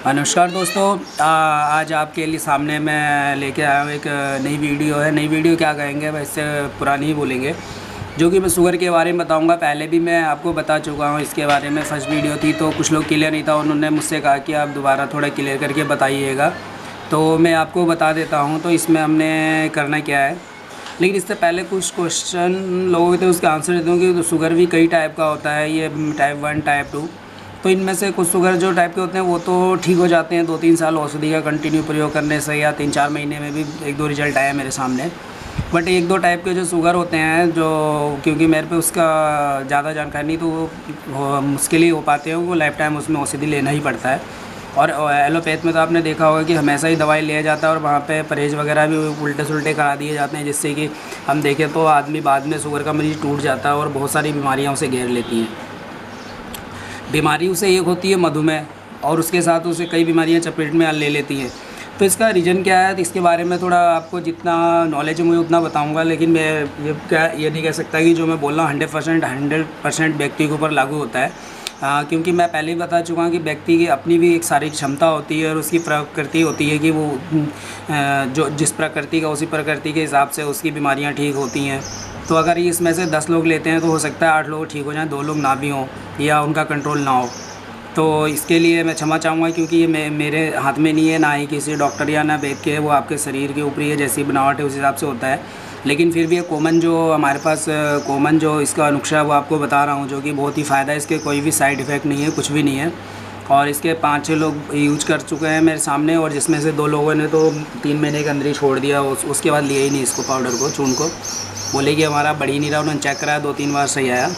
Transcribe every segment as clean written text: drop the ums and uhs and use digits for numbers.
नमस्कार दोस्तों। आज आपके लिए सामने मैं लेके आया हूँ एक नई वीडियो है। नई वीडियो क्या कहेंगे, वैसे पुरानी ही बोलेंगे, जो कि मैं शुगर के बारे में बताऊंगा। पहले भी मैं आपको बता चुका हूँ इसके बारे में। फर्स्ट वीडियो थी तो कुछ लोग क्लियर नहीं था, उन्होंने मुझसे कहा कि आप दोबारा थोड़ा क्लियर करके बताइएगा, तो मैं आपको बता देता हूँ। तो इसमें हमने करना क्या है, लेकिन इससे पहले कुछ क्वेश्चन लोगों के थे, उसका आंसर देता हूँ कि तो शुगर भी कई टाइप का होता है, ये टाइप 1 टाइप 2। तो इनमें से कुछ शुगर जो टाइप के होते हैं वो तो ठीक हो जाते हैं 2-3 साल औषधि का कंटिन्यू प्रयोग करने से, या 3-4 महीने में भी 1-2 रिजल्ट आया मेरे सामने। बट 1-2 टाइप के जो शुगर होते हैं, जो क्योंकि मेरे पे उसका ज़्यादा जानकारी नहीं, तो वो मुश्किल ही हो पाते हैं, वो लाइफ टाइम उसमें औषधि लेना ही पड़ता है। और एलोपैथ में तो आपने देखा होगा कि हमेशा ही दवाई लिया जाता है, और वहाँ पे परहेज़ वगैरह भी उल्टे सुल्टे करा दिए जाते हैं, जिससे कि हम देखें तो आदमी बाद में शुगर का मरीज़ टूट जाता है और बहुत सारी बीमारियाँ उसे घेर लेती हैं। बीमारी उसे एक होती है मधुमेह, और उसके साथ उसे कई बीमारियां चपेट में ले लेती हैं। तो इसका रीज़न क्या है, तो इसके बारे में थोड़ा आपको जितना नॉलेज है मुझे उतना बताऊंगा। लेकिन मैं ये नहीं कह सकता कि जो मैं बोल रहा हूँ 100% व्यक्ति के ऊपर लागू होता है। क्योंकि मैं पहले ही बता चुका हूँ कि व्यक्ति की अपनी भी एक शारीरिक क्षमता होती है, और उसकी प्रकृति होती है कि वो जो जिस प्रकृति का उसी प्रकृति के हिसाब से उसकी बीमारियाँ ठीक होती हैं। तो अगर ये इसमें से 10 लोग लेते हैं तो हो सकता है 8 लोग ठीक हो जाएं, 2 लोग ना भी हों, या उनका कंट्रोल ना हो। तो इसके लिए मैं क्षमा चाहूँगा, क्योंकि ये मेरे हाथ में नहीं है, ना ही किसी डॉक्टर या ना वैद्य के है, वो आपके शरीर के ऊपर ही है, जैसी बनावट है उस हिसाब से होता है। लेकिन फिर भी ये कॉमन जो हमारे पास कॉमन जो इसका नुस्खा है वो आपको बता रहा हूँ, जो कि बहुत ही फ़ायदा है। इसके कोई भी साइड इफ़ेक्ट नहीं है, कुछ भी नहीं है। और इसके 5-6 लोग यूज कर चुके हैं मेरे सामने, और जिसमें से 2 लोगों ने तो 3 महीने के अंदर ही छोड़ दिया, उसके बाद लिया ही नहीं इसको, पाउडर को, चून को। बोले कि हमारा बढ़ ही नहीं रहा, उन्होंने चेक कराया 2-3 बार सही आया।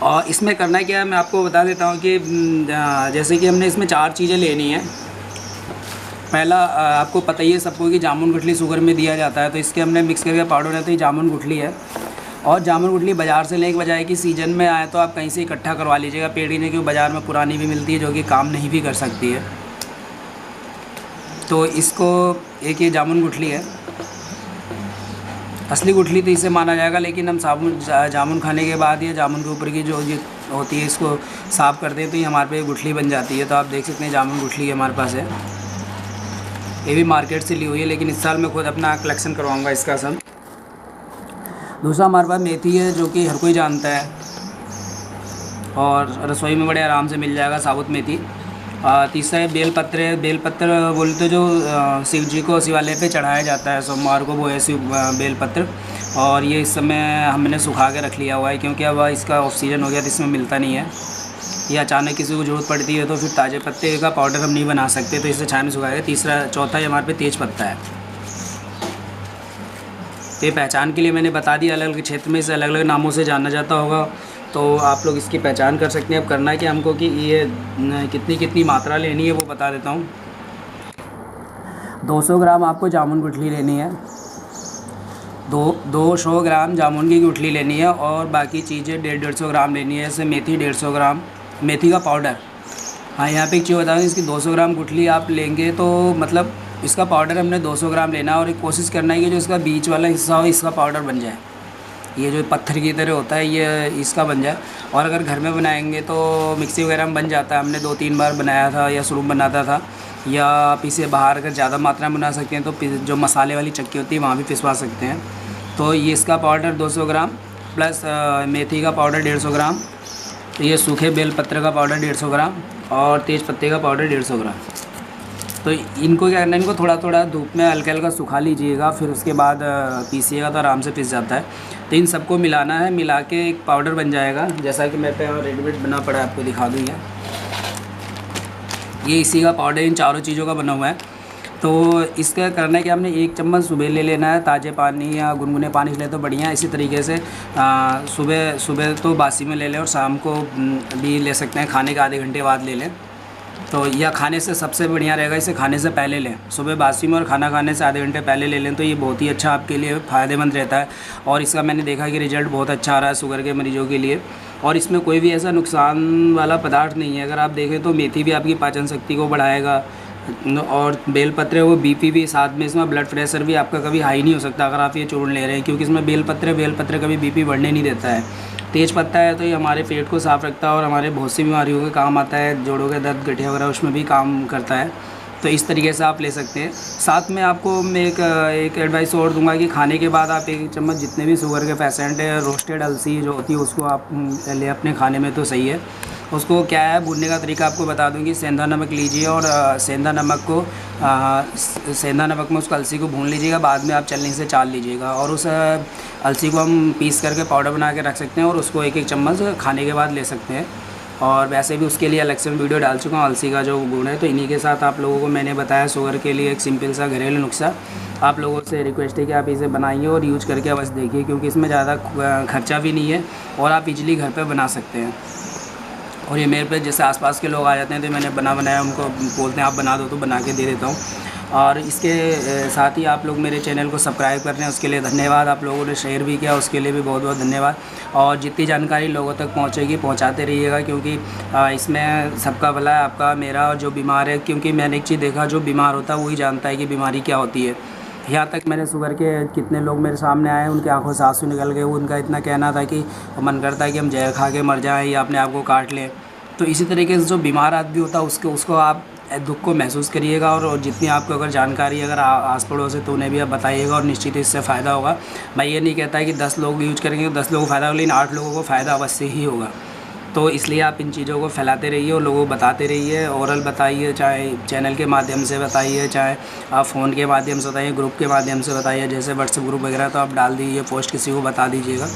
और इसमें करना क्या है मैं आपको बता देता हूँ कि जैसे कि हमने इसमें 4 चीज़ें लेनी है। पहला, आपको पता ही है सबको कि जामुन गुठली शुगर में दिया जाता है, तो इसके हमने मिक्स करके पाउडर है, तो ये जामुन गुठली है। और जामुन गुठली बाज़ार से लेके बजाय कि सीज़न में आए तो आप कहीं से इकट्ठा करवा लीजिएगा, पेड़ ही नहीं, क्योंकि बाज़ार में पुरानी भी मिलती है जो कि काम नहीं भी कर सकती है। तो इसको एक ये जामुन गुठली है, असली गुठली तो इसे माना जाएगा। लेकिन हम जामुन खाने के बाद ये जामुन के ऊपर की जो ये होती है इसको साफ़ करते हैं, तो ये हमारे पे गुठली बन जाती है। तो आप देख सकते हैं जामुन गुठली हमारे पास है, ये भी मार्केट से ली हुई है, लेकिन इस साल मैं खुद अपना कलेक्शन करवाऊँगा इसका सब। दूसरा हमारे पास मेथी है, जो कि हर कोई जानता है, और रसोई में बड़े आराम से मिल जाएगा, साबुत मेथी। तीसरा है बेलपत्र है। बेलपत्र बोलते जो शिव जी को शिवालय पे चढ़ाया जाता है सोमवार को, वो है शिव बेलपत्र। और ये इस समय हमने सुखा के रख लिया हुआ है, क्योंकि अब इसका ऑफ सीजन हो गया तो इसमें मिलता नहीं है। ये अचानक किसी को ज़रूरत पड़ती है तो फिर ताज़े पत्ते का पाउडर हम नहीं बना सकते, तो इसे छाया में सुखाएगा। चौथा है हमारे पे तेज पत्ता है। तो ये पहचान के लिए मैंने बता दिया, अलग अलग क्षेत्र में इसे अलग अलग नामों से जाना जाता होगा, तो आप लोग इसकी पहचान कर सकते हैं। अब करना है कि हमको कि ये कितनी मात्रा लेनी है वो बता देता हूँ। 200 ग्राम आपको जामुन गुठली लेनी है, 200 ग्राम जामुन की गुठली लेनी है, और बाकी चीज़ें 150 ग्राम लेनी है। जैसे मेथी 150 ग्राम, मेथी का पाउडर। हाँ, यहाँ पे एक चीज़ बता दूँ, इसकी 200 ग्राम गुठली आप लेंगे तो मतलब इसका पाउडर हमने 200 ग्राम लेना है, और एक कोशिश करना है कि जो इसका बीच वाला हिस्सा हो इसका पाउडर बन जाए, ये जो पत्थर की तरह होता है ये इसका बन जाए। और अगर घर में बनाएंगे तो मिक्सी वगैरह में बन जाता है, हमने 2-3 बार बनाया था, या शुरू में बनाता था। या आप इसे बाहर अगर ज़्यादा मात्रा में बना सकते हैं तो जो मसाले वाली चक्की होती है वहाँ भी पिसवा सकते हैं। तो ये इसका पाउडर 200 ग्राम प्लस मेथी का पाउडर 150 ग्राम, तो ये सूखे बेलपत्र का पाउडर 150 ग्राम, और तेज़ पत्ते का पाउडर 150 ग्राम। तो इनको क्या करना है, इनको थोड़ा थोड़ा धूप में हल्का हल्का सुखा लीजिएगा, फिर उसके बाद पीसिएगा तो आराम से पिस जाता है। तो इन सबको मिलाना है, मिला के एक पाउडर बन जाएगा, जैसा कि मेरे पे रेडीमेड बना पड़ा है, आपको दिखा दूँ। ये इसी का पाउडर इन चारों चीज़ों का बना हुआ है। तो इसका करना है कि हमने 1 चम्मच सुबह ले लेना है, ताज़े पानी या गुनगुने पानी से ले तो बढ़िया। इसी तरीके से सुबह तो बासी में ले लें, और शाम को भी ले सकते हैं, खाने के आधे घंटे बाद ले लें। तो यह खाने से सबसे बढ़िया रहेगा, इसे खाने से पहले लें, सुबह बासी में, और खाना खाने से आधे घंटे पहले ले लें, तो ये बहुत ही अच्छा आपके लिए फ़ायदेमंद रहता है। और इसका मैंने देखा कि रिज़ल्ट बहुत अच्छा आ रहा है शुगर के मरीजों के लिए। और इसमें कोई भी ऐसा नुकसान वाला पदार्थ नहीं है। अगर आप देखें तो मेथी भी आपकी पाचन शक्ति को बढ़ाएगा, और बेलपत्र वो बीपी भी साथ में, इसमें ब्लड प्रेशर भी आपका कभी हाई नहीं हो सकता अगर आप ये चूर्ण ले रहे हैं, क्योंकि इसमें बेलपत्र कभी बीपी बढ़ने नहीं देता है। तेज पत्ता है तो ये हमारे पेट को साफ़ रखता है और हमारे बहुत सी बीमारियों के काम आता है, जोड़ों के दर्द, गठिया वगैरह उसमें भी काम करता है। तो इस तरीके से आप ले सकते हैं। साथ में आपको मैं एक एडवाइस और दूंगा कि खाने के बाद आप 1 चम्मच, जितने भी शुगर के पेशेंट हैं, रोस्टेड अलसी जो होती है उसको आप ले अपने खाने में तो सही है। उसको क्या है, भूनने का तरीका आपको बता दूं कि सेंधा नमक लीजिए और सेंधा नमक में उसको अलसी को भून लीजिएगा, बाद में आप छलनी से चाल लीजिएगा और उस अलसी को हम पीस करके पाउडर बना के रख सकते हैं और उसको 1-1 चम्मच खाने के बाद ले सकते हैं। और वैसे भी उसके लिए अलग से वीडियो डाल चुका हूँ अलसी का जो गुण है। तो इन्हीं के साथ आप लोगों को मैंने बताया शुगर के लिए एक सिंपल सा घरेलू नुस्खा। आप लोगों से रिक्वेस्ट है कि आप इसे बनाइए और यूज करके बस देखिए, क्योंकि इसमें ज़्यादा खर्चा भी नहीं है और आप इजीली घर पे बना सकते हैं। और ये मेरे पे जैसे आसपास के लोग आ जाते हैं तो मैंने बनाया उनको बोलते हैं आप बना दो, तो बना के दे देता हूँ। और इसके साथ ही आप लोग मेरे चैनल को सब्सक्राइब कर रहे हैं, उसके लिए धन्यवाद। आप लोगों ने शेयर भी किया, उसके लिए भी बहुत बहुत धन्यवाद। और जितनी जानकारी लोगों तक पहुंचेगी पहुंचाते रहिएगा, क्योंकि इसमें सबका भला है, आपका, मेरा और जो बीमार है। क्योंकि मैंने एक चीज़ देखा, जो बीमार होता है वही जानता है कि बीमारी क्या होती है। यहाँ तक मैंने शुगर के कितने लोग मेरे सामने आए, उनकी आंखों से आंसू निकल गए। उनका इतना कहना था कि मन करता है कि हम जहर खा के मर जाएँ या अपने आप को काट लें। तो इसी तरीके से जो बीमार आदमी होता है उसको आप दुख को महसूस करिएगा और जितनी आपको अगर जानकारी अगर आस पड़ोस है तो उन्हें भी आप बताइएगा और निश्चित इससे फ़ायदा होगा। मैं ये नहीं कहता कि 10 लोग यूज करेंगे तो 10 लोगों को फ़ायदा होगा, लेकिन 8 लोगों को फ़ायदा अवश्य ही होगा। तो इसलिए आप इन चीज़ों को फैलाते रहिए और लोगों को बताते रहिए। ओरल बताइए, चाहे चैनल के माध्यम से बताइए, चाहे आप फ़ोन के माध्यम से बताइए, ग्रुप के माध्यम से बताइए, जैसे व्हाट्सएप ग्रुप वगैरह, तो आप डाल दीजिए पोस्ट, किसी को बता दीजिएगा,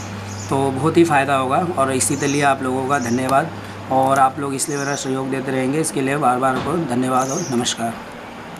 तो बहुत ही फ़ायदा होगा। और इसी के लिए आप लोगों का धन्यवाद और आप लोग इसलिए मेरा सहयोग देते रहेंगे, इसके लिए बार बार आपको धन्यवाद और नमस्कार।